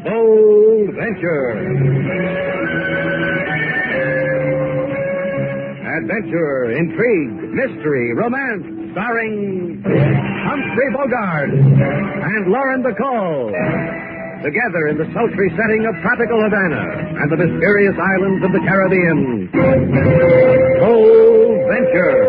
Bold Venture. Adventure, intrigue, mystery, romance, starring Humphrey Bogart and Lauren Bacall. Together in the sultry setting of tropical Havana and the mysterious islands of the Caribbean. Bold Venture.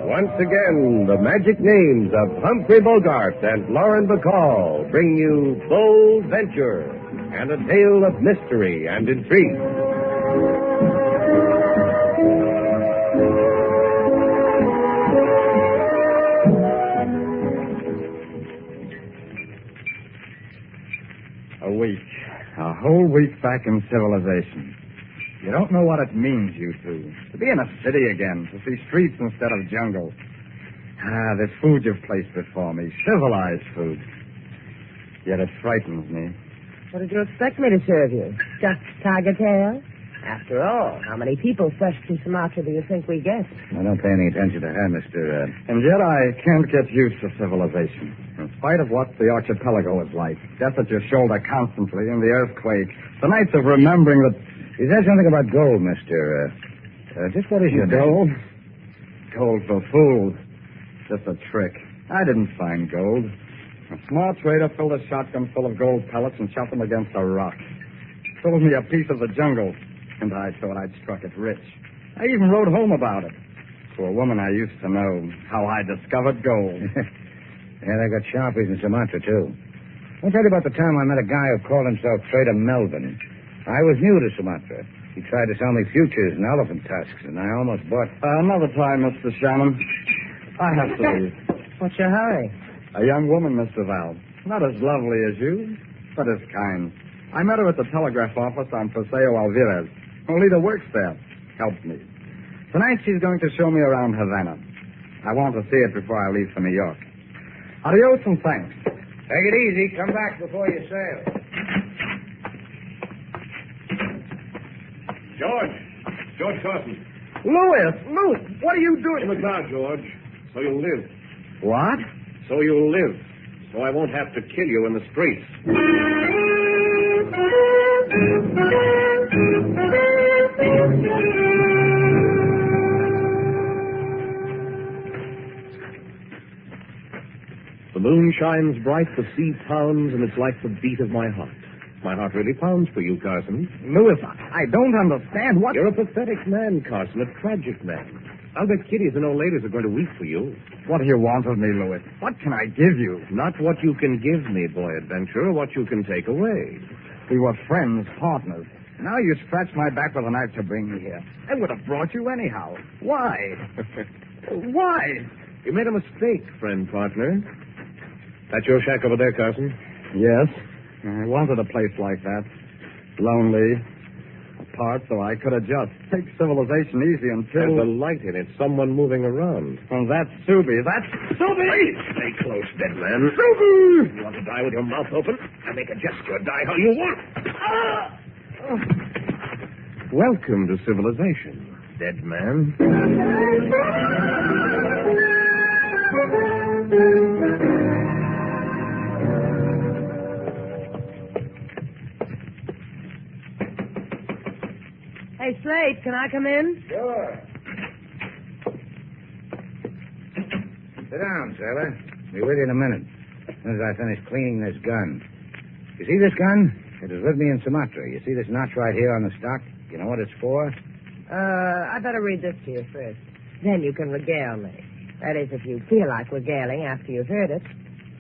Once again, the magic names of Humphrey Bogart and Lauren Bacall bring you Bold Venture and a tale of mystery and intrigue. A whole week back in civilization. You don't know what it means, you two. To be in a city again, to see streets instead of jungle. This food you've placed before me, civilized food. Yet it frightens me. What did you expect me to serve you? Just tiger tail? After all, how many people fresh from Sumatra do you think we get? I don't pay any attention to her, Mr. And yet I can't get used to civilization. In spite of what the archipelago is like. Death at your shoulder constantly, and the earthquake. The nights of remembering that... Is there something about gold, Mr. Just what is your gold? Gold for fools. Just a trick. I didn't find gold. A smart trader filled a shotgun full of gold pellets and shot them against a rock. Sold me a piece of the jungle, and I thought I'd struck it rich. I even wrote home about it. To a woman I used to know, how I discovered gold. Yeah, they got sharpies in Sumatra, too. I'll tell you about the time I met a guy who called himself Trader Melvin. I was new to Sumatra. He tried to sell me futures and elephant tusks, and I almost bought... Another time, Mr. Shannon. I have to leave. What's your hurry? A young woman, Mr. Val. Not as lovely as you, but as kind. I met her at the telegraph office on Paseo Alvarez. Her leader works there. Helped me. Tonight she's going to show me around Havana. I want to see it before I leave for New York. Adios and thanks. Take it easy. Come back before you sail. George Carson. Louis, what are you doing? In the car, George. So you'll live. What? So you'll live. So I won't have to kill you in the streets. The moon shines bright, the sea pounds, and it's like the beat of my heart. My heart really pounds for you, Carson. Louis, I don't understand what... You're a pathetic man, Carson, a tragic man. I'll bet kiddies and old ladies are going to weep for you. What do you want of me, Louis? What can I give you? Not what you can give me, boy adventurer, what you can take away. We were friends, partners. Now you scratch my back with a knife to bring me here. I would have brought you anyhow. Why? Why? You made a mistake, friend, partner. That your shack over there, Carson? Yes. I wanted a place like that. Lonely. Apart so I could adjust. Take civilization easy until... There's a light in it. Someone moving around. And that's Subi. That's Subi! Stay close, dead man. Subi! You want to die with your mouth open? I make a gesture. Die how you want. Welcome to civilization, dead man. Hey, Slate, can I come in? Sure. Sit down, sailor. Be with you in a minute. As soon as I finish cleaning this gun. You see this gun? It was with me in Sumatra. You see this notch right here on the stock? You know what it's for? I better read this to you first. Then you can regale me. That is, if you feel like regaling after you've heard it.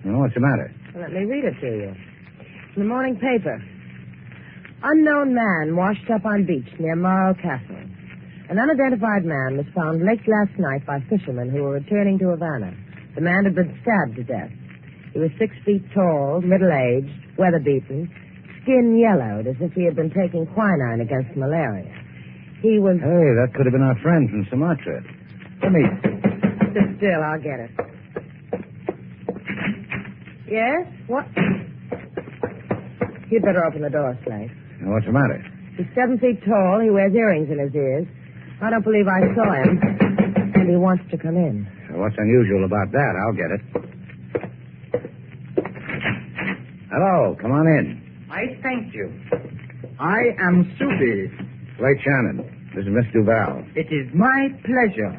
No, what's the matter? Well, let me read it to you. In the morning paper. Unknown man washed up on beach near Morro Castle. An unidentified man was found late last night by fishermen who were returning to Havana. The man had been stabbed to death. He was 6 feet tall, middle-aged, weather-beaten, skin yellowed, as if he had been taking quinine against malaria. He was... Hey, that could have been our friend from Sumatra. Let me... Sit still, I'll get it. Yes? What? You'd better open the door, Slate. What's the matter? He's 7 feet tall. He wears earrings in his ears. I don't believe I saw him. And he wants to come in. What's unusual about that? I'll get it. Hello, come on in. I thank you. I am Subi. Slate Shannon. This is Miss Duval. It is my pleasure.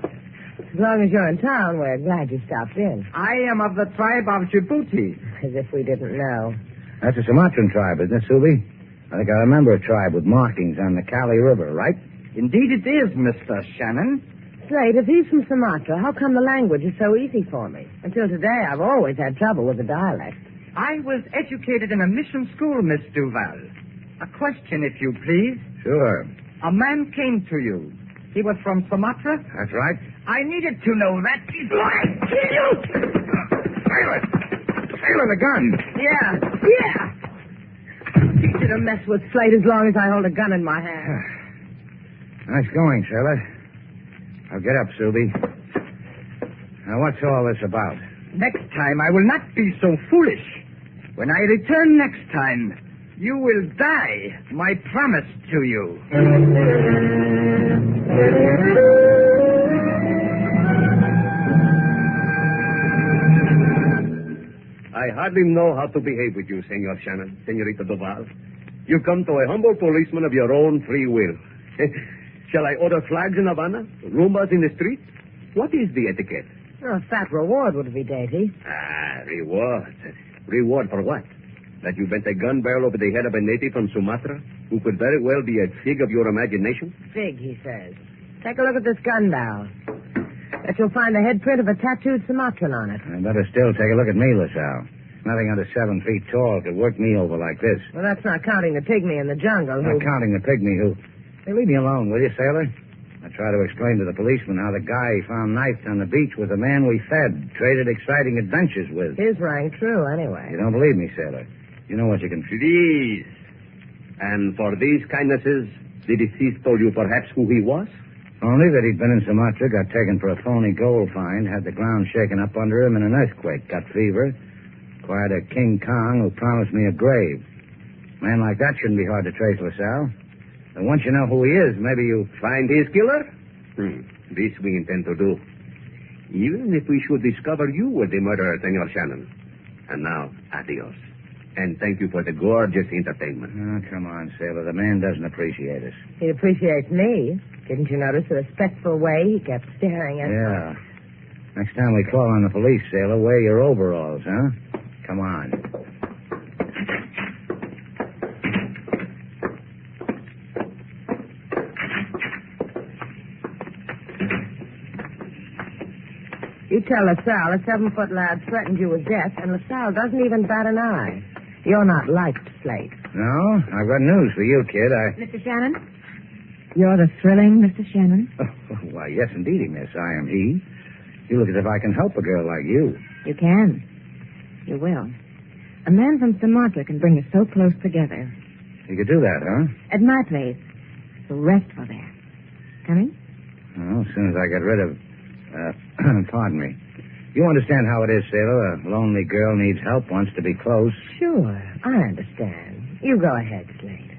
As long as you're in town, we're glad you stopped in. I am of the tribe of Djibouti. As if we didn't know. That's a Sumatran tribe, isn't it, Subi? I think I remember a tribe with markings on the Cali River, right? Indeed it is, Mr. Shannon. Slate, if he's from Sumatra, how come the language is so easy for me? Until today, I've always had trouble with the dialect. I was educated in a mission school, Miss Duval. A question, if you please. Sure. A man came to you. He was from Sumatra? That's right. I needed to know that before I kill you! Sailor! Sailor, the gun! Yeah. You should have messed with Slate as long as I hold a gun in my hand. Nice going, Sailor. Now get up, Subi. Now, what's all this about? Next time I will not be so foolish. When I return next time, you will die, my promise to you. I hardly know how to behave with you, Senor Shannon, Senorita Duval. You come to a humble policeman of your own free will. Shall I order flags in Havana? Rumbas in the street? What is the etiquette? Oh, a fat reward would be dainty. Reward. Reward for what? That you bent a gun barrel over the head of a native from Sumatra who could very well be a fig of your imagination? Fig, he says. Take a look at this gun barrel. Bet you'll find the head print of a tattooed Sumatran on it. I better still take a look at me, LaSalle. Nothing under 7 feet tall could work me over like this. Well, that's not counting the pygmy in the jungle Not counting the pygmy who... Hey, leave me alone, will you, Sailor? I try to explain to the policeman how the guy he found knifed on the beach was a man we fed, traded exciting adventures with. His rang true, anyway. You don't believe me, Sailor? You know what you can... Please. And for these kindnesses, the deceased told you perhaps who he was? Only that he'd been in Sumatra, got taken for a phony gold find, had the ground shaken up under him in an earthquake, got fever, acquired a King Kong who promised me a grave. A man like that shouldn't be hard to trace, LaSalle. And once you know who he is, maybe you... Find his killer? This we intend to do. Even if we should discover you were the murderer, Senor Shannon. And now, adios. And thank you for the gorgeous entertainment. Oh, come on, Sailor. The man doesn't appreciate us. He appreciates me. Didn't you notice the respectful way he kept staring at me? Yeah. Next time we call on the police, Sailor, wear your overalls, huh? Come on. You tell LaSalle a 7-foot lad threatened you with death, and LaSalle doesn't even bat an eye. You're not liked, Slate. No? I've got news for you, kid. Mr. Shannon? You're the thrilling Mr. Shannon? Oh, why, yes, indeedy, miss. I am he. You look as if I can help a girl like you. You can. You will. A man from Sumatra can bring us so close together. You could do that, huh? At my place. So restful there. Coming? Well, as soon as I get rid of... pardon me. You understand how it is, Sailor. A lonely girl needs help, wants to be close. Sure, I understand. You go ahead, Slate.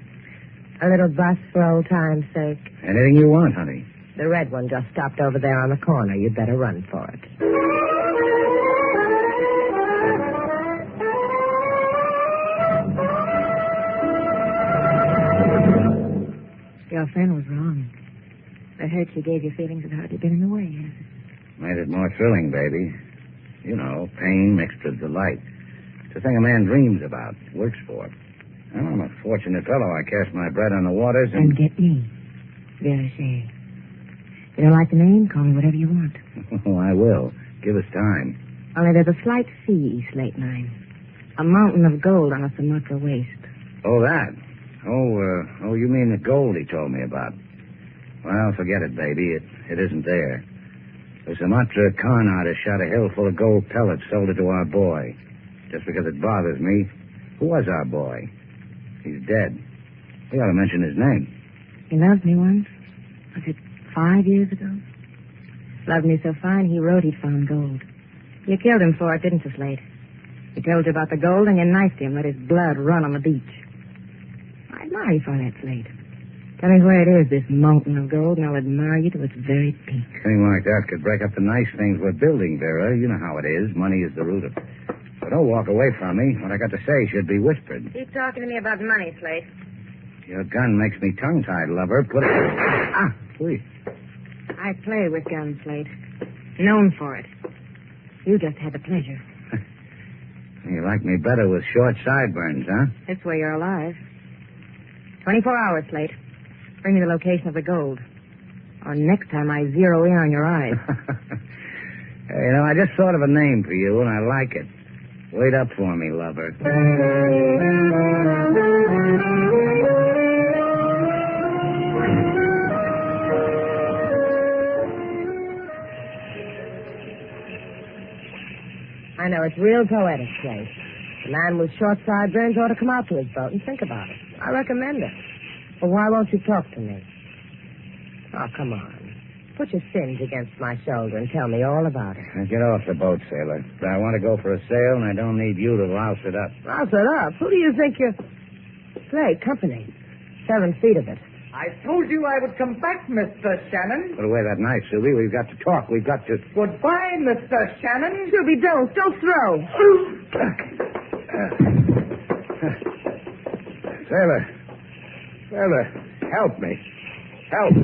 A little bus for old time's sake. Anything you want, honey. The red one just stopped over there on the corner. You'd better run for it. Your friend was wrong. The hurt she gave you feelings had hardly been in the way, has it? Made it more thrilling, baby. You know, pain mixed with delight. It's a thing a man dreams about, works for. Well, I'm a fortunate fellow. I cast my bread on the waters And get me. Vérité. If you don't like the name, call me whatever you want. Oh, I will. Give us time. Only there's a slight fee, East Lake Mine. A mountain of gold on a Sumatra waste. Oh, that. Oh, you mean the gold he told me about. Well, forget it, baby. It isn't there. The Sumatra con artist shot a hill full of gold pellets, sold it to our boy. Just because it bothers me, who was our boy? He's dead. You ought to mention his name. He loved me once. Was it 5 years ago? Loved me so fine, he wrote he'd found gold. You killed him for it, didn't you, Slate? He told you about the gold and you knifed him, let his blood run on the beach. I admire you for that, Slate. Tell me where it is, this mountain of gold, and I'll admire you to its very peak. A thing like that could break up the nice things we're building, Vera. You know how it is. Money is the root of it. So don't walk away from me. What I got to say should be whispered. Keep talking to me about money, Slate. Your gun makes me tongue-tied, lover. Put it... Ah, please. I play with guns, Slate. Known for it. You just had the pleasure. You like me better with short sideburns, huh? This way you're alive. 24 hours, Slate. Bring me the location of the gold. Or next time I zero in on your eyes. Hey, I just thought of a name for you, and I like it. Wait up for me, lover. I know, it's real poetic, Slate. The man with short sideburns ought to come out to his boat and think about it. I recommend it. Well, why won't you talk to me? Oh, come on. Put your sins against my shoulder and tell me all about it. Now, get off the boat, sailor. I want to go for a sail, and I don't need you to louse it up. Louse it up? Who do you think you're... Slate, company. 7 feet of it. I told you I would come back, Mr. Shannon. Put away that knife, Subi. We've got to talk. We've got to... Goodbye, Mr. Shannon. Subi, don't throw. Sailor, help me. Help.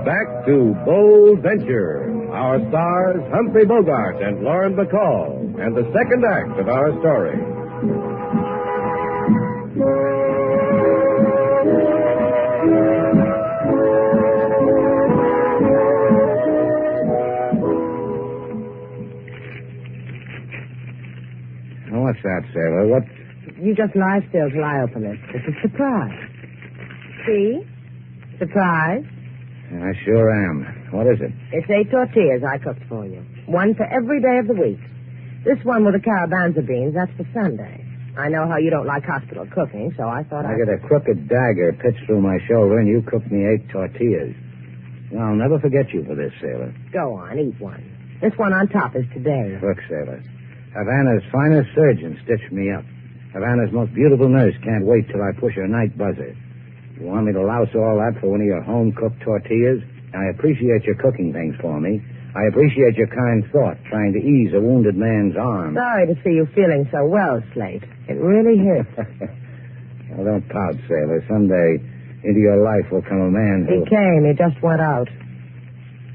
Back to Bold Venture. Our stars, Humphrey Bogart and Lauren Bacall, and the second act of our story. Now, what's that, sailor? What? You just lie still till I open it. It's a surprise. See? Surprise. I sure am. What is it? It's 8 tortillas I cooked for you. One for every day of the week. This one with the carabanza beans, that's for Sunday. I know how you don't like hospital cooking, so I thought I get a crooked dagger pitched through my shoulder, and you cooked me 8 tortillas. Well, I'll never forget you for this, sailor. Go on, eat one. This one on top is today. Look, sailor. Havana's finest surgeon stitched me up. Havana's most beautiful nurse can't wait till I push her night buzzer. You want me to louse all that for one of your home-cooked tortillas? I appreciate your cooking things for me. I appreciate your kind thought, trying to ease a wounded man's arm. Sorry to see you feeling so well, Slate. It really hurts. Well, don't pout, sailor. Someday into your life will come a man who... He came. He just went out.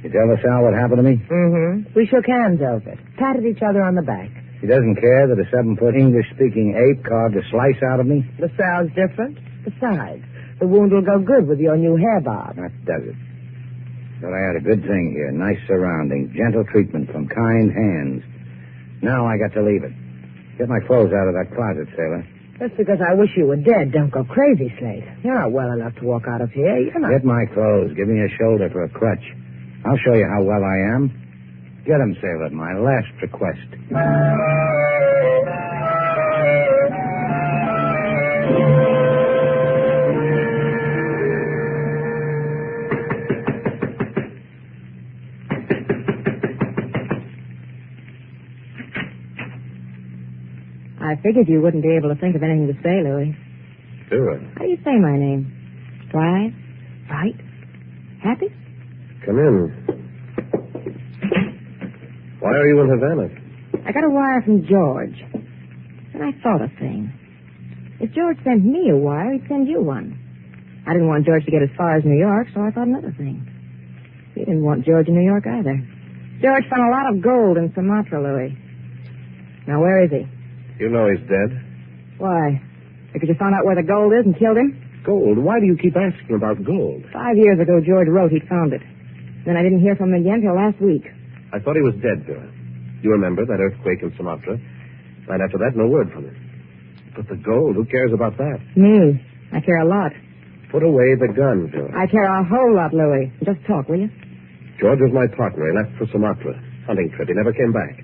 You tell us, Al, what happened to me? Mm-hmm. We shook hands over it. Patted each other on the back. He doesn't care that a 7-foot English-speaking ape carved a slice out of me? The sound's different. Besides, the wound will go good with your new hair bob. That does it. Thought I had a good thing here. Nice surroundings, gentle treatment from kind hands. Now I got to leave it. Get my clothes out of that closet, sailor. Just because I wish you were dead, don't go crazy, Slate. You're not well enough to walk out of here. You're not... Get my clothes. Give me a shoulder for a crutch. I'll show you how well I am. Get 'em, sailor. My last request. I figured you wouldn't be able to think of anything to say, Louis. Do it. How do you say my name? Dry? Right? Happy? Come in. Why are you in Havana? I got a wire from George. And I thought a thing. If George sent me a wire, he'd send you one. I didn't want George to get as far as New York, so I thought another thing. You didn't want George in New York either. George found a lot of gold in Sumatra, Louis. Now, where is he? You know he's dead. Why? Because you found out where the gold is and killed him? Gold? Why do you keep asking about gold? 5 years ago, George wrote he'd found it. Then I didn't hear from him again till last week. I thought he was dead, Vera. You remember that earthquake in Sumatra? Right after that, no word from him. But the gold, who cares about that? Me. I care a lot. Put away the gun, Vera. I care a whole lot, Louis. Just talk, will you? George was my partner. He left for Sumatra. Hunting trip. He never came back.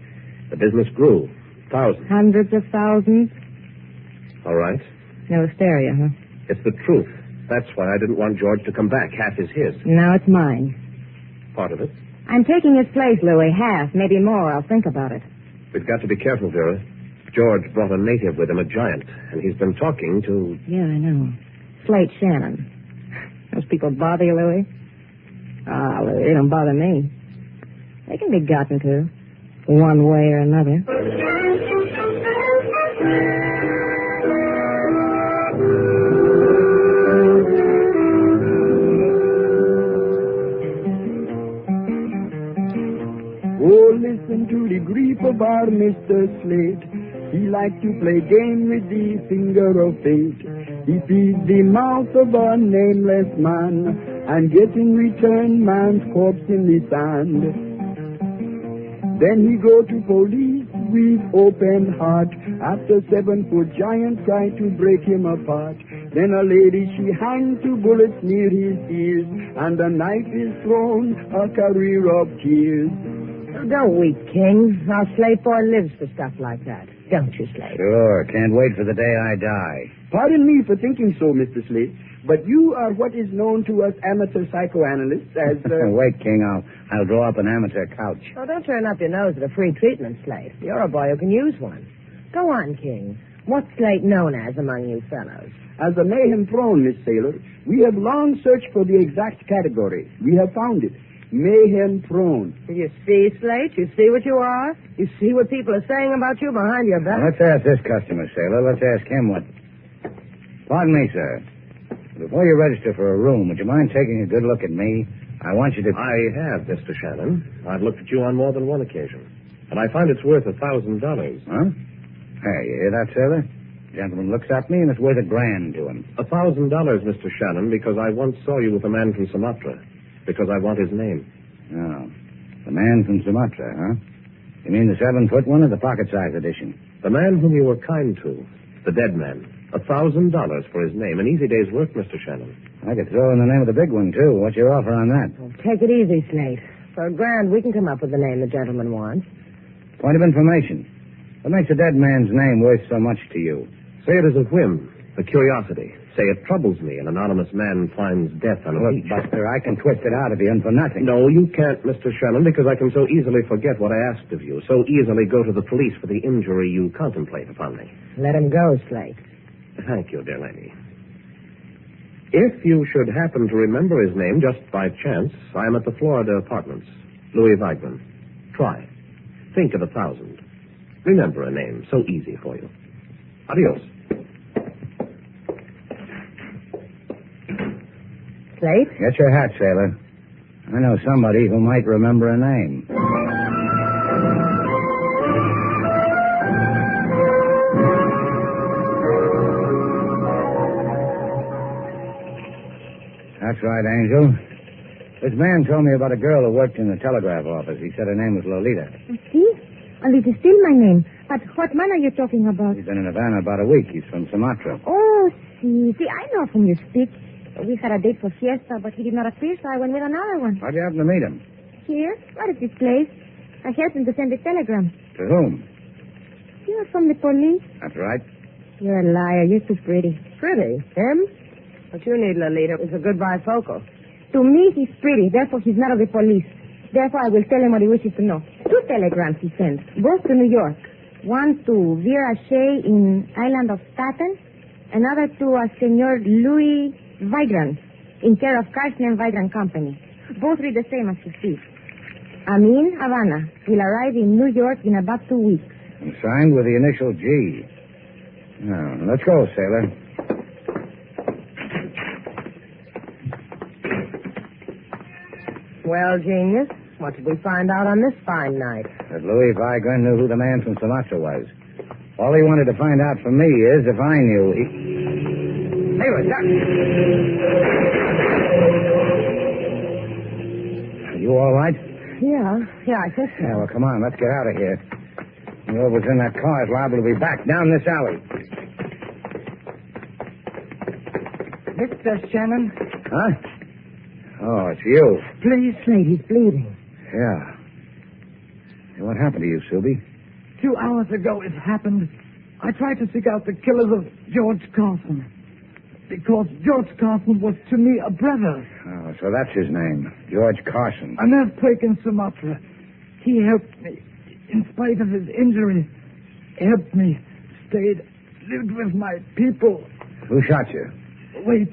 The business grew. Thousands. Hundreds of thousands. All right. No hysteria, huh? It's the truth. That's why I didn't want George to come back. Half is his. Now it's mine. Part of it. I'm taking his place, Louis. Half, maybe more. I'll think about it. We've got to be careful, Vera. George brought a native with him, a giant, and he's been talking to... Yeah, I know. Slate Shannon. Those people bother you, Louis? Ah, Louis, they don't bother me. They can be gotten to, one way or another. Oh, listen to the grief of our Mr. Slate. He likes to play game with the finger of fate. He feeds the mouth of a nameless man and gets in return man's corpse in the sand. Then he go to police with open heart after 7-foot giant try to break him apart. Then a lady, she hangs 2 bullets near his ears, and the knife is thrown, a career of tears. Don't weep, King. Our Slate boy lives for stuff like that. Don't you, Slate? Sure. Can't wait for the day I die. Pardon me for thinking so, Mr. Slate, but you are what is known to us amateur psychoanalysts as... Wait, King. I'll draw up an amateur couch. Oh, don't turn up your nose at a free treatment, Slate. You're a boy who can use one. Go on, King. What's Slate known as among you fellows? As a mayhem prone, Miss Sailor, we have long searched for the exact category. We have found it. Mayhem prone. You see, Slate? You see what you are? You see what people are saying about you behind your back? Now, let's ask this customer, Sailor. Let's ask him what... Pardon me, sir. Before you register for a room, would you mind taking a good look at me? I want you to... I have, Mr. Shannon. I've looked at you on more than one occasion. And I find it's worth $1,000. Huh? Hey, you hear that, Sailor? The gentleman looks at me and it's worth $1,000 to him. $1,000, Mr. Shannon, because I once saw you with a man from Sumatra. Because I want his name. Oh. The man from Sumatra, huh? You mean the 7-foot one or the pocket-sized edition? The man whom you were kind to. The dead man. $1,000 for his name. An easy day's work, Mr. Shannon. I could throw in the name of the big one, too. What's your offer on that? Well, take it easy, Slate. For $1,000, we can come up with the name the gentleman wants. Point of information. What makes a dead man's name worth so much to you? Say it as a whim, a curiosity. Say it troubles me. An anonymous man finds death on a Look, beach. Buster, I can twist it out of you and for nothing. No, you can't, Mr. Shannon, because I can so easily forget what I asked of you. So easily go to the police for the injury you contemplate upon me. Let him go, Slate. Thank you, dear lady. If you should happen to remember his name just by chance, I am at the Florida Apartments. Louis Weigman. Try. Think of 1,000. Remember a name so easy for you. Adios. Slate? Get your hat, Sailor. I know somebody who might remember a name. That's right, Angel. This man told me about a girl who worked in the telegraph office. He said her name was Lolita. See? And it is still my name. But what man are you talking about? He's been in Havana about a week. He's from Sumatra. Oh, see, I know of whom you speak. We had a date for fiesta, but he did not appear, so I went with another one. How'd you happen to meet him? Here? What is this place? I helped him to send a telegram. To whom? You're from the police? That's right. You're a liar. You're too pretty. Pretty? Him? What you need, Lolita, is a good bifocal. To me, he's pretty. Therefore, he's not of the police. Therefore, I will tell him what he wishes to know. 2 telegrams he sent, both to New York. One to Vera Shea in island of Staten. Another to a Senor Louis Weigman, in care of Carson and Weigman Company. Both read the same as you see. Amin, Havana, will arrive in New York in about 2 weeks. And signed with the initial G. Now, let's go, Sailor. Well, genius, what did we find out on this fine night? That Louis Weigman knew who the man from Sumatra was. All he wanted to find out from me is if I knew he... Sailor, duck! Are you all right? Yeah, I think so. Yeah, well, come on. Let's get out of here. Whoever's in that car is liable to be back down this alley. Mr. Shannon, Huh? Oh, it's you. please. Slate, he's bleeding. Yeah. Hey, what happened to you, Sylvie? 2 hours ago it happened. I tried to seek out the killers of George Carson. Because George Carson was to me a brother. Oh, so that's his name. George Carson. An earthquake in Sumatra. He helped me. In spite of his injury, helped me. Stayed, lived with my people. Who shot you? Wait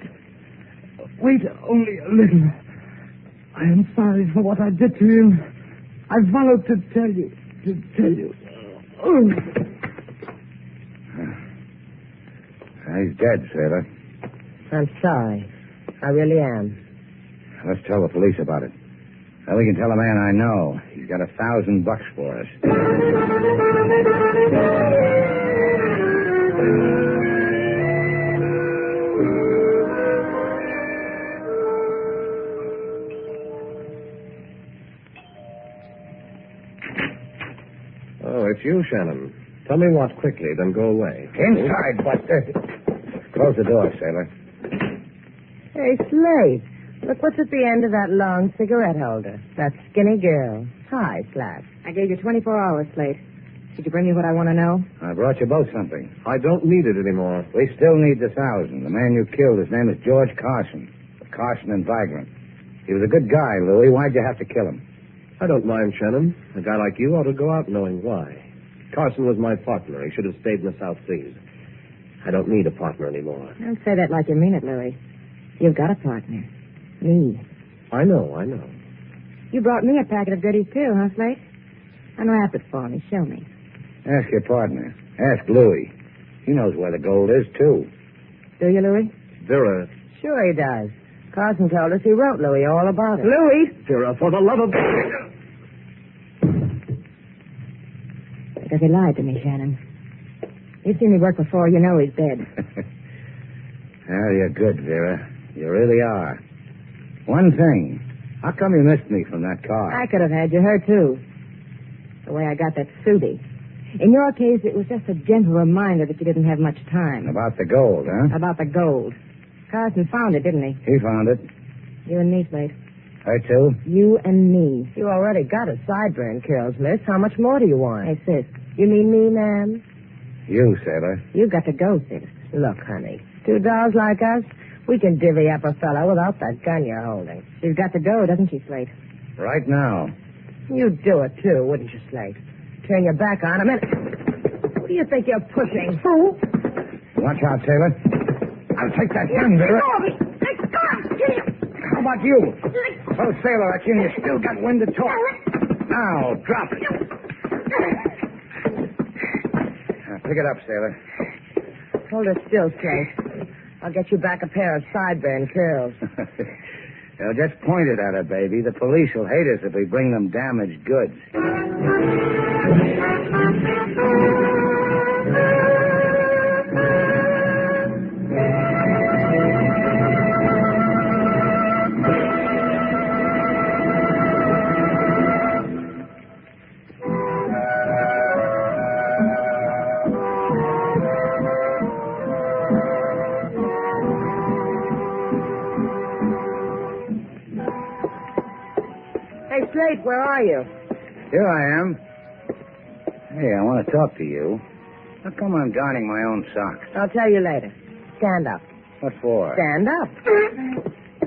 only a little. I am sorry for what I did to you. I followed to tell you. Oh. He's dead, Sailor. I'm sorry. I really am. Let's tell the police about it. Then we can tell a man I know. He's got $1,000 for us. Oh, it's you, Shannon. Tell me what quickly, then go away. Inside, Buster. Close the door, Sailor. Hey, Slate. Look what's at the end of that long cigarette holder. That skinny girl. Hi, Slap. I gave you 24 hours, Slate. Did you bring me what I want to know? I brought you both something. I don't need it anymore. We still need the 1,000. The man you killed, his name is George Carson. Carson and Vagrant. He was a good guy, Louis. Why'd you have to kill him? I don't mind, Shannon. A guy like you ought to go out knowing why. Carson was my partner. He should have stayed in the South Seas. I don't need a partner anymore. Don't say that like you mean it, Louis. You've got a partner. Me. I know. You brought me a packet of goodies, too, huh, Slate? Unwrap it for me. Show me. Ask your partner. Ask Louis. He knows where the gold is, too. Do you, Louis? Vera. Sure he does. Carson told us he wrote Louis all about it. Louis! Vera, for the love of... Because he lied to me, Shannon. You've seen me work before. You know he's dead. Well, you're good, Vera. You really are. One thing. How come you missed me from that car? I could have had you hurt, too. The way I got that Sudi. In your case, it was just a gentle reminder that you didn't have much time. About the gold, huh? About the gold. Carson found it, didn't he? He found it. You and me, Slate. Her, too? You and me. You already got a sideburn kills, miss. How much more do you want? Hey, sis. You mean me, ma'am? You, Sailor. You've got to go, sis. Look, honey. 2 dolls like us, we can divvy up a fellow without that gun you're holding. She's got to go, doesn't she, Slate? Right now. You'd do it, too, wouldn't you, Slate? Turn your back on him and... Who do you think you're pushing? Who? Watch out, Sailor. I'll take that gun, Vera. How about you? Oh, Sailor, I reckon you still got wind to talk. Now, drop it. Now, pick it up, Sailor. Hold it still, Slate. I'll get you back a pair of sideburn curls. Now, just point it at her, baby. The police will hate us if we bring them damaged goods. Hey, Slate, where are you? Here I am. Hey, I want to talk to you. How come I'm darning my own socks? I'll tell you later. Stand up. What for? Stand up.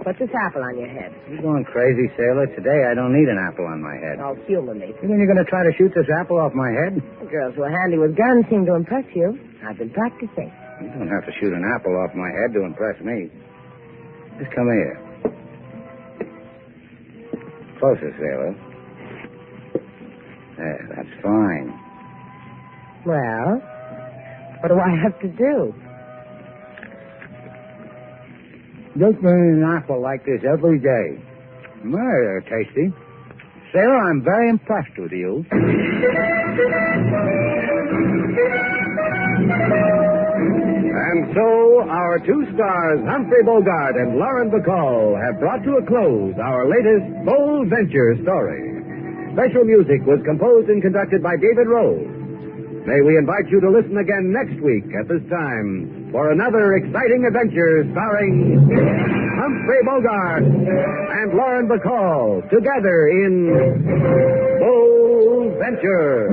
Put this apple on your head. You going crazy, Sailor? Today I don't need an apple on my head. Oh, humor me. You mean you're going to try to shoot this apple off my head? Girls who are handy with guns seem to impress you. I've been practicing. You don't have to shoot an apple off my head to impress me. Just come here. Closer, Sailor. There, that's fine. Well, what do I have to do? Just bring an apple like this every day. They're tasty. Sailor, I'm very impressed with you. And so, our two stars, Humphrey Bogart and Lauren Bacall, have brought to a close our latest bold venture story. Special music was composed and conducted by David Rose. May we invite you to listen again next week at this time for another exciting adventure starring Humphrey Bogart and Lauren Bacall together in Bold Venture.